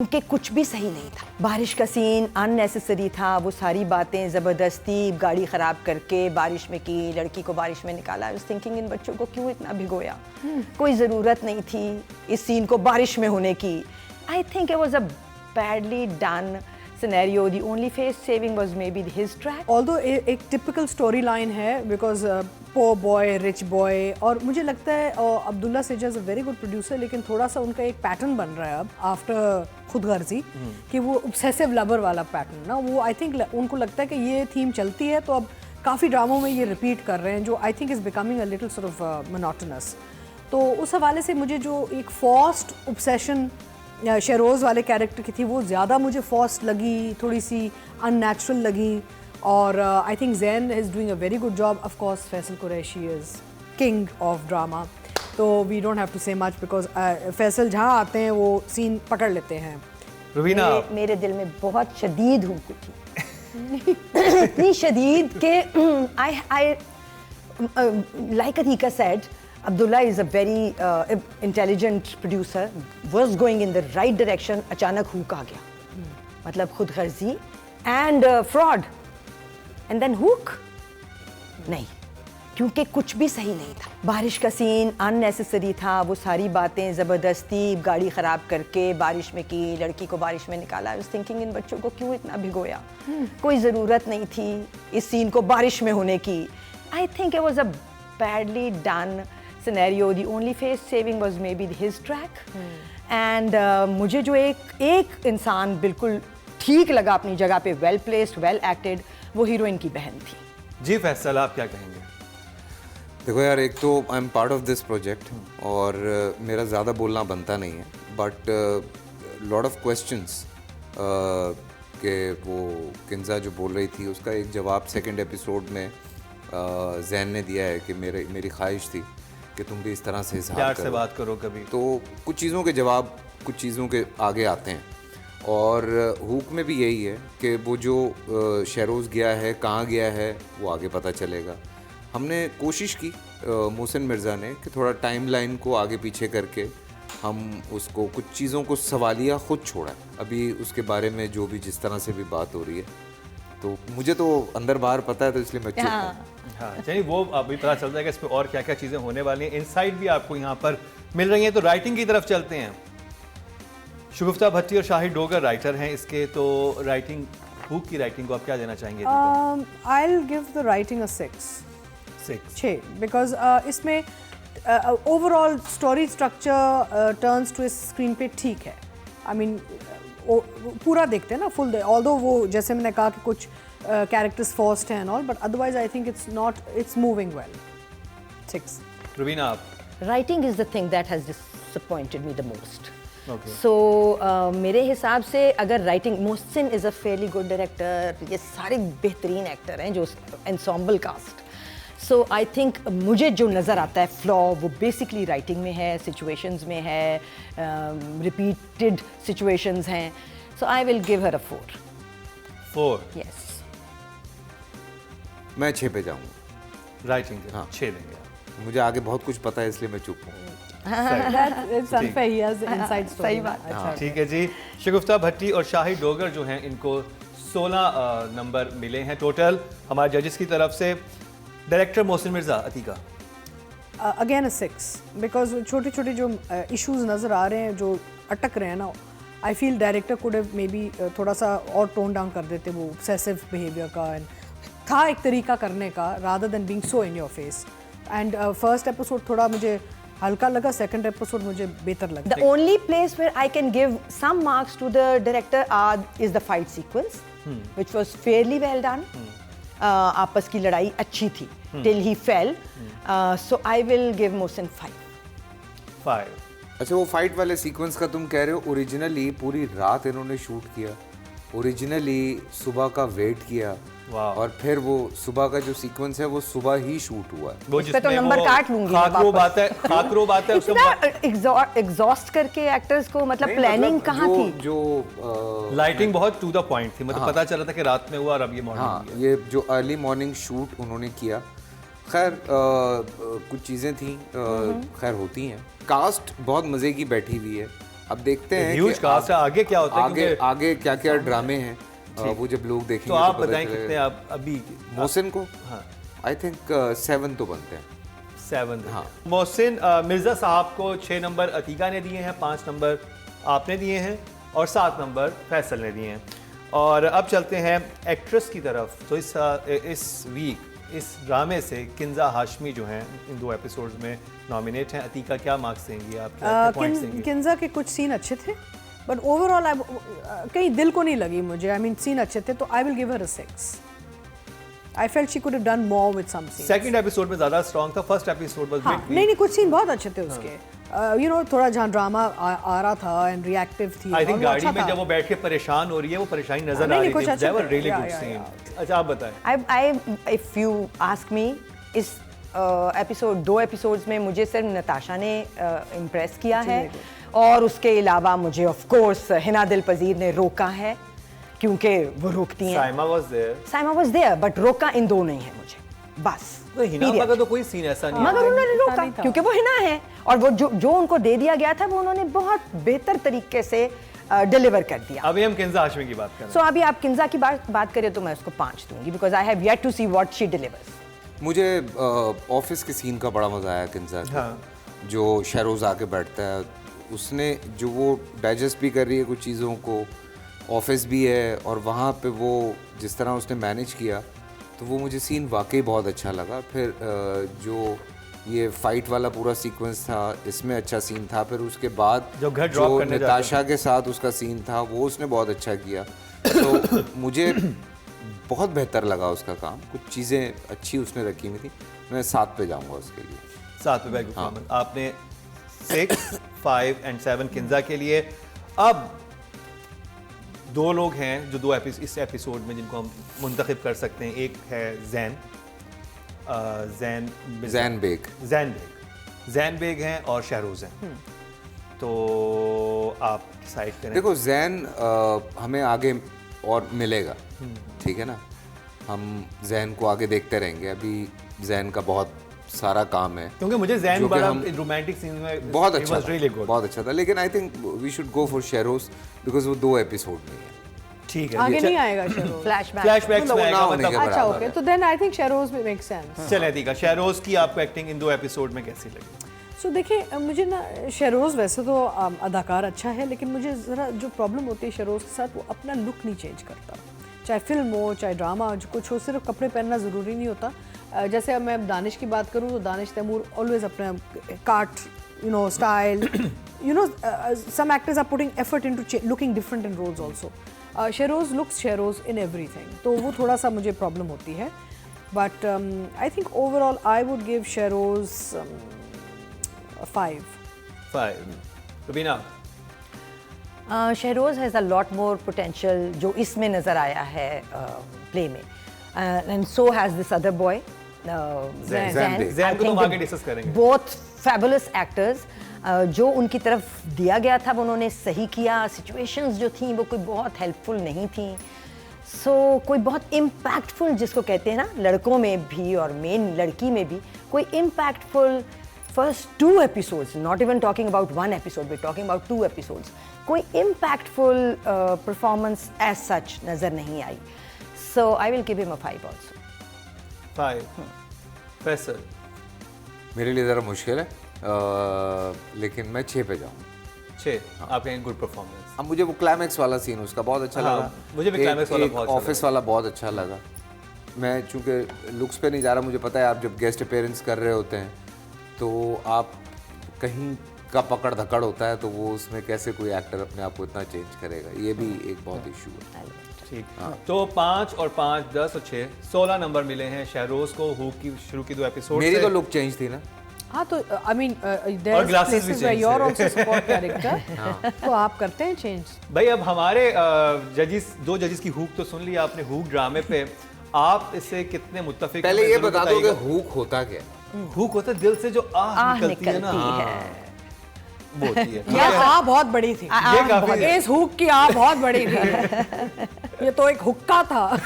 क्योंकि कुछ भी सही नहीं था। बारिश का सीन अननेसेसरी था, वो सारी बातें ज़बरदस्ती गाड़ी ख़राब करके बारिश में की, लड़की को बारिश में निकाला। आई वाज थिंकिंग इन बच्चों को क्यों इतना भिगोया, कोई ज़रूरत नहीं थी इस सीन को बारिश में होने की। I think it was a badly done scenario. The only face saving was maybe his track. Although एक typical storyline है because poor boy, rich boy, और मुझे लगता है अब्दुल्ला सेजा is a very good producer, लेकिन थोड़ा सा उनका एक पैटर्न बन रहा है अब आफ्टर खुदगर्जी कि वो obsessive lover वाला पैटर्न ना, वो आई थिंक उनको लगता है कि ये थीम चलती है तो अब काफ़ी ड्रामों में ये रिपीट कर रहे हैं, जो I think is becoming a little sort of monotonous. तो उस हवाले से मुझे जो एक फॉर्स्ड ऑब्सेशन शेरोज़ वाले कैरेक्टर की थी वो ज़्यादा मुझे फॉर्स्ड लगी, थोड़ी सी अननेचुरल लगी। और I think Zain is doing a very good job. Of course Faisal Qureshi is king of drama, तो we don't have to say much because Faisal जहाँ आते हैं वो सीन पकड़ लेते हैं। रुबीना, मेरे दिल में बहुत शदीद हुक थी इतनी शदीद कि आई like Atika said, Abdullah is a very intelligent producer, was going in the right direction. अचानक हुक आ गया, मतलब खुद गर्जी and fraud and then hook नहीं, क्योंकि कुछ भी सही नहीं था। बारिश का सीन अननेसेसरी था, वो सारी बातें ज़बरदस्ती गाड़ी ख़राब करके बारिश में की, लड़की को बारिश में निकाला। आई वाज थिंकिंग इन बच्चों को क्यों इतना भिगोया, कोई ज़रूरत नहीं थी इस सीन को बारिश में होने की। I think it was a badly done scenario. The only face saving was maybe his track. And मुझे जो एक इंसान बिल्कुल ठीक लगा अपनी जगह पे, well placed, well acted, वो हीरोइन की बहन थी। जी फैसल, आप क्या कहेंगे? देखो यार, एक तो I am part of this project और मेरा ज़्यादा बोलना बनता नहीं है, बट लॉट ऑफ क्वेश्चंस के वो किंजा जो बोल रही थी उसका एक जवाब सेकंड एपिसोड में ज़ैन ने दिया है कि मेरी ख्वाहिश थी कि तुम भी इस तरह से प्यार से बात करो कभी। तो कुछ चीज़ों के जवाब कुछ चीज़ों के आगे आते हैं, और हुक में भी यही है कि वो जो शेरोज़ गया है, कहाँ गया है, वो आगे पता चलेगा। हमने कोशिश की मोहसिन मिर्ज़ा ने कि थोड़ा टाइमलाइन को आगे पीछे करके हम उसको कुछ चीज़ों को सवालिया ख़ुद छोड़ा। अभी उसके बारे में जो भी जिस तरह से भी बात हो रही है, तो मुझे तो अंदर बाहर पता है, तो इसलिए मैं चुप हूँ। हाँ, चलिए वो अभी पता चल जाएगा इस पे और क्या क्या चीज़ें होने वाली हैं। इनसाइट भी आपको यहाँ पर मिल रही हैं। तो राइटिंग की तरफ चलते हैं। शगुफ्ता भट्टी और शाहिद डोगर राइटर हैं इसके, तो राइटिंग, हुक की राइटिंग को आप क्या देना चाहेंगे? I will give the writing a 6 because इसमें overall story structure turns to screen पे ठीक है। आई मीन पूरा देखते हैं ना फुल, ऑल्दो वो जैसे मैंने कहा कि कुछ कैरेक्टर्स फॉर्स्ड हैं all, but otherwise I think it's moving well. 6। Rubina, आप? Writing is the thing that has disappointed me the most. Okay. So मेरे हिसाब से अगर writing, Mohsin is a fairly good director, ये सारे बेहतरीन एक्टर हैं जो एंसॉम्बल कास्ट। सो आई थिंक मुझे जो नज़र आता है फ्लॉ वो बेसिकली राइटिंग में है, सिचुएशंस में है, रिपीटेड सिचुएशंस हैं। So I will give her a 4। Yes, मैं 6 पे जाऊँगा। राइटिंग के हाँ। 6 देंगे। मुझे आगे बहुत कुछ पता है, इसलिए मैं चुप हूँ। सही बात। अच्छा, ठीक है जी। शगुफ्ता भट्टी और शाहिद डोगर जो हैं इनको 16 नंबर मिले हैं टोटल हमारे जजेस की तरफ से। Director Mohsin Mirza, Atika? Again a 6 because छोटे छोटे जो इश्यूज नज़र आ रहे हैं जो अटक रहे हैं ना, I feel director could have may be थोड़ा सा और टोन डाउन कर देते वो ऑब्सेसिव बिहेवियर का, एंड था एक तरीका करने का rather than being so in your face. And first episode थोड़ा मुझे हल्का लगा, सेकंड एपिसोड मुझे बेहतर लगा। The only place where I can give some marks to the director is the fight sequence, which was fairly well done. आपस की लड़ाई अच्छी थी till he fell. So I will give Mohsin 5. अच्छा, वो फाइट वाले सीक्वेंस का तुम कह रहे हो, ओरिजिनली पूरी रात इन्होंने शूट किया, ओरिजिनली सुबह का वेट किया, और फिर वो सुबह का जो सीक्वेंस है वो सुबह ही शूट हुआ है। वो जिसमें तो नंबर काट लूंगी खाकरो बात है एग्जॉस्ट करके एक्टर्स को, मतलब प्लानिंग कहाँ थी? जो लाइटिंग बहुत टू द पॉइंट थी, मतलब पता चल रहा था कि रात में हुआ और अब ये मॉर्निंग। हाँ, ये जो अर्ली मॉर्निंग शूट उन्होंने किया, खैर कुछ चीज़ें थी, खैर होती हैं। कास्ट बहुत मज़े की बैठी हुई है, अब देखते हैं ह्यूज कि कास्ट है, आगे क्या होता है आगे क्योंकि आगे क्या क्या ड्रामे हैं वो जब लोग देखेंगे तो आप पता बताएं चलेगा। कितने आप अभी मोहसिन को हाँ आई थिंक 7 तो बनते हैं। 7 हाँ। मोहसिन मिर्जा साहब को 6 नंबर अतीका ने दिए हैं, 5 नंबर आपने दिए हैं और 7 नंबर फैसल ने दिए हैं। और अब चलते हैं एक्ट्रेस की तरफ। तो इस वीक इस ड्रामे से किंजा हाशमी जो हैं इन 2 एपिसोड्स में नॉमिनेट हैं। अतीका क्या मार्क्स देंगी आप, क्या पॉइंट्स देंगी? किंजा के कुछ सीन अच्छे थे बट ओवरऑल कहीं दिल को नहीं लगी मुझे। आई मीन सीन अच्छे थे तो I will give her a 6। I felt she could have done more with some scenes. Second episode में ज़्यादा स्ट्रॉन्ग था, फर्स्ट एपिसोड वाज हाँ, नहीं कुछ सीन बहुत अच्छे थे उसके। यू नो थोड़ा जहाँ ड्रामा आ रहा था एंड रिएक्टिव थी। आई थिंक और वो गाड़ी अच्छा में था। जब वो बैठ के परेशान हो रही है वो परेशानी नजर नहीं, आ नहीं, रही कुछ थी। अच्छे They were थे। really Yeah, good yeah, scene। अच्छा आप बताएं। इफ यू आस्क मी, इस एपिसोड 2 एपिसोड्स में मुझे सिर्फ नताशा ने इम्प्रेस किया है और उसके अलावा मुझे ऑफ कोर्स हिना दिल पजीर ने रोका है क्योंकि वो रोकती हैं। Saima was there. Saima was there but रोका इन 2 नहीं है मुझे, बस। तो हिना Period. का तो कोई सीन ऐसा नहीं है। मगर उन्होंने ऐसा रोका नहीं था। क्योंकि वो हिना है और वो जो उनको दे दिया गया था वो उन्होंने बहुत बेहतर तरीके से डिलीवर कर दिया। अभी हम किंजा हाशमी की बात कर रहे सो अभी आप किंजा की बात करें तो मैं उसको 5 दूंगी because I have yet to see what she delivers. मुझे ऑफिस के सीन का बड़ा मजा आया किंजा का। हाँ। जो शहरोज आके बैठता है, उसने जो वो डाइजेस्ट भी कर रही है कुछ चीज़ों को, ऑफिस भी है और वहाँ पे वो जिस तरह उसने मैनेज किया तो वो मुझे सीन वाकई बहुत अच्छा लगा। फिर जो ये फाइट वाला पूरा सीक्वेंस था इसमें अच्छा सीन था। फिर उसके बाद जो घर ड्रॉप करने जाते हैं। नताशा के साथ उसका सीन था वो उसने बहुत अच्छा किया। तो मुझे बहुत बेहतर लगा उसका काम। कुछ चीज़ें अच्छी उसने रखी हुई थी। मैं 7 पे जाऊंगा उसके लिए। 7 पे बैक परफॉर्मेंस आपने 6, 5 एंड 7 किंजा के लिए। अब 2 लोग हैं जो इस एपिसोड में जिनको हम मुंतखब कर सकते हैं। एक है जैन बेग हैं और शहरोज हैं। तो आप डिसाइड करें। देखो जैन हमें आगे और मिलेगा, ठीक है ना। हम जैन को आगे देखते रहेंगे। अभी जैन का बहुत सारा काम है क्योंकि मुझे जैन जो कि बड़ा हम रोमांटिक सीन में बहुत अच्छा था, really good। बहुत अच्छा था। लेकिन I think we should go for Sheroes because वो 2 एपिसोड में है। ठीक है। आगे नहीं आएगा शहरोज। फ्लैशबैक फ्लैशबैक्स में आएगा होने के मतलब। अच्छा बराबर ओके है। तो देन आई थिंक शहरोज में मेक सेंस। चलें ठीक है, शहरोज की आपको एक्टिंग इन 2 एपिसोड में कैसी लगी? सो देखिए मुझे ना शहरोज वैसे तो अदाकार अच्छा है लेकिन मुझे ज़रा जो प्रॉब्लम होती है शहरोज के साथ, वो अपना लुक नहीं चेंज करता। चाहे फिल्म हो चाहे ड्रामा जो कुछ हो, सिर्फ कपड़े पहनना ज़रूरी नहीं होता। जैसे अब मैं दानिश की बात करूँ तो दानिश तैमूर ऑलवेज अपने cut you know style you know some actors are putting effort into looking different in roles also. Shahroz looks Shahroz in everything, तो वो थोड़ा सा मुझे प्रॉब्लम होती है। But I think overall I would give Shahroz 5. 5 Rubina. Shahroz has a lot more potential जो इसमें नज़र आया है प्ले में and so has this other boy Zain को तो हम आगे डिस्कस करेंगे। Both fabulous actors. जो उनकी तरफ दिया गया था वो उन्होंने सही किया। सिचुएशंस जो थी वो कोई बहुत हेल्पफुल नहीं थी। सो कोई बहुत इम्पैक्टफुल जिसको कहते हैं ना, लड़कों में भी और मेन लड़की में भी कोई impactful first 2 episodes, not even talking about 1 episode, we're talking about 2 episodes, कोई impactful performance as such नज़र नहीं आई। So I will give him a 5 also. 5 Faisal. मेरे लिए ज़रा मुश्किल है लेकिन मैं 6 पे जाऊँ। 6 आप कहेंगे गुड परफॉर्मेंस। अब मुझे वो क्लाइमैक्स वाला सीन उसका बहुत अच्छा हाँ, लगा। मुझे भी climax वाला बहुत अच्छा ऑफिस वाला बहुत अच्छा लगा। मैं चूंकि लुक्स पे नहीं जा रहा, मुझे पता है आप जब गेस्ट अपीयरेंस कर रहे होते हैं तो आप कहीं का पकड़ धकड़ होता है तो वो उसमें कैसे कोई एक्टर अपने आप को इतना चेंज करेगा, ये भी एक बहुत इशू है। ठीक। तो 5 और 5 10 और 6 16 नंबर मिले हैं शहरोज को हुक की शुरू की 2 एपिसोड मेरी से। तो लुक चेंज थी ना। हाँ तो आई मीन और glasses भी change योर है। आल्सो सपोर्ट कैरेक्टर, तो आप करते हैं चेंज। भाई अब हमारे जजेस 2 जजेस की हुक तो सुन लिया आपने हुक ड्रामे पे, आप इससे कितने मुत्तफिक? पहले ये बता दो कि हुक होता क्या है? हुक होता है दिल से जो आह निकलती है ना, वो होती है। ये आ बहुत बड़ी थी। ये काफी इस हुक की आ बहुत बड़ी थी। ये तो एक हुक्का था।